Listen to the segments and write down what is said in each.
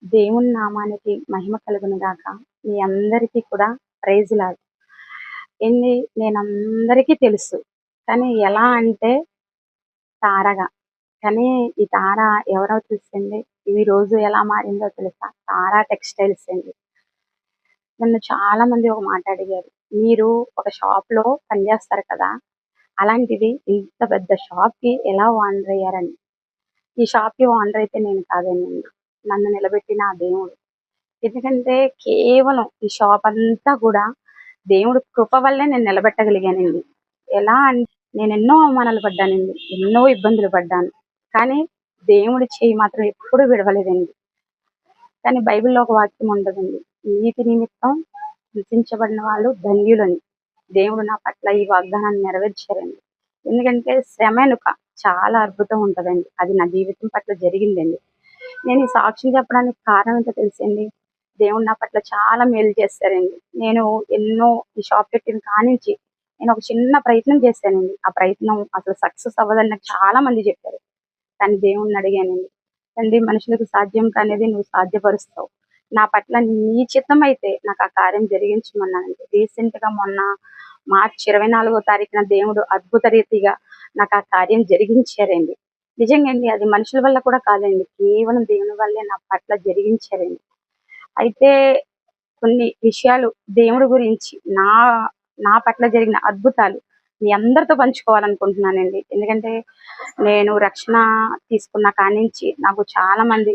దేవుని నామానికి మహిమ కలుగును గాక. మీ అందరికీ కూడా ప్రైజ్ లార్డ్. ఏంది నేనందరికీ తెలుసు. కానీ ఎలా అంటే తారగా. కానీ ఈ తార ఎవరో తెలిసింది. ఈ రోజు ఎలా మారిందో తెలుసా? తారా టెక్స్‌టైల్స్ అండి. నన్ను చాలా మంది ఒక మాట అడిగారు. మీరు ఒక షాప్‌లో పనిచేస్తారు కదా! అలాంటిది ఇంత పెద్ద షాప్‌కి ఎలా ఓనర్ అయ్యారని. ఈ షాప్‌కి ఓనర్ అయితే నేను కాదేనండి. నన్ను నిలబెట్టిన ఆ దేవుడు. ఎందుకంటే కేవలం ఈ షాప్ అంతా కూడా దేవుడి కృప వల్లే నేను నిలబెట్టగలిగానండి. ఎలా అంటే నేను ఎన్నో అవమానాలు పడ్డానండి. ఎన్నో ఇబ్బందులు పడ్డాను. కానీ దేవుడి చెయ్యి మాత్రం ఎప్పుడూ విడవలేదండి. కానీ బైబిల్‌లో ఒక వాక్యం ఉంటదండి. నీతి నిమిత్తం హింసించబడిన వాళ్ళు ధన్యులని. దేవుడు నా పట్ల ఈ వాగ్దానాన్ని నెరవేర్చారండి. ఎందుకంటే శ్రమ ఎనుక చాలా అద్భుతం ఉంటదండి. అది నా జీవితం పట్ల జరిగిందండి. నేను ఈ సాక్ష్యం చెప్పడానికి కారణం ఏంటో తెలుసండి. దేవుడు నా పట్ల చాలా మేలు చేశారండి. నేను ఎన్నో ఈ షాప్ పెట్టిన కానించి నేను ఒక చిన్న ప్రయత్నం చేశానండి. ఆ ప్రయత్నం అసలు సక్సెస్ అవ్వదని నాకు చాలా మంది చెప్పారు. కానీ దేవుణ్ణి అడిగానండి. తండ్రి, మనుషులకు సాధ్యం కానిది నువ్వు సాధ్యపరుస్తావు. నా పట్ల నీ చిత్తం అయితే నాకు ఆ కార్యం జరిగించమన్నానండి. రీసెంట్‌గా మొన్న మార్చి 24వ తారీఖున దేవుడు అద్భుత రీతిగా నాకు ఆ కార్యం జరిగించారండి. నిజంగా అండి, అది మనుషుల వల్ల కూడా కాదండి. కేవలం దేవుని వల్లే నా పట్ల జరిగించారండి. అయితే కొన్ని విషయాలు దేవుడి గురించి నా నా పట్ల జరిగిన అద్భుతాలు మీ అందరితో పంచుకోవాలనుకుంటున్నానండి. ఎందుకంటే నేను రక్షణ తీసుకున్న కానించి నాకు చాలా మంది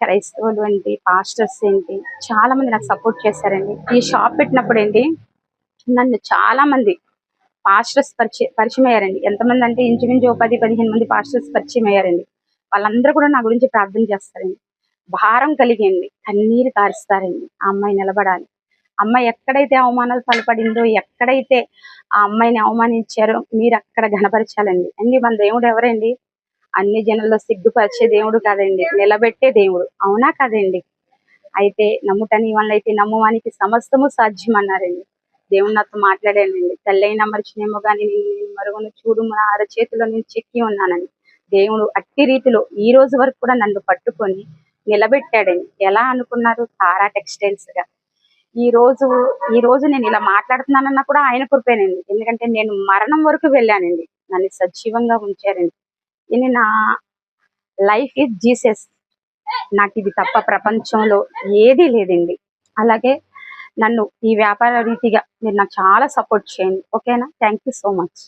క్రైస్తవులు ఏంటి, పాస్టర్స్ ఏంటి, చాలా మంది నాకు సపోర్ట్ చేశారండి. ఈ షాప్ పెట్టినప్పుడు ఏంటి, నన్ను చాలా మంది పాస్టర్స్ పరిచయం అయ్యారండి. ఎంతమంది అంటే ఇంచుమించు 10-15 మంది పాస్టర్స్ పరిచయం అయ్యారండి. వాళ్ళందరూ కూడా నా గురించి ప్రార్థన చేస్తారండి. భారం కలిగింది, కన్నీరు కారుస్తారండి. ఆ అమ్మాయి నిలబడాలి. అమ్మాయి ఎక్కడైతే అవమానాలు పాల్పడిందో, ఎక్కడైతే ఆ అమ్మాయిని అవమానించారో మీరు అక్కడ ఘనపరచాలండి. అండి, మన దేవుడు ఎవరండి? అన్ని జనుల్లో సిగ్గుపరిచే దేవుడు కాదండి, నిలబెట్టే దేవుడు. అవునా కాదండి? అయితే నమ్ముటని వాళ్ళైతే నమ్మువానికి సమస్తము సాధ్యం అన్నారండి. దేవుడు నాతో మాట్లాడానండి. తల్లైనా మరిచినేమో కానీ నేను మరుగున చూడు, నా అరచేతిలో నేను చెక్కి ఉన్నానని. దేవుడు అట్టి రీతిలో ఈ రోజు వరకు కూడా నన్ను పట్టుకొని నిలబెట్టాడండి. ఎలా అనుకున్నారు? తారా టెక్స్టైల్స్ గా. ఈ రోజు ఈ రోజు నేను ఇలా మాట్లాడుతున్నానన్నా కూడా ఆయన కృపేనండి. ఎందుకంటే నేను మరణం వరకు వెళ్ళానండి. నన్ను సజీవంగా ఉంచారండి. ఇది నా లైఫ్ ఈజ్ జీసస్. నాకు ఇది తప్ప ప్రపంచంలో ఏదీ లేదండి. అలాగే నన్ను ఈ వ్యాపార రీతిగా మీరు నాకు చాలా సపోర్ట్ చేయండి. ఓకేనా? Thank you so much.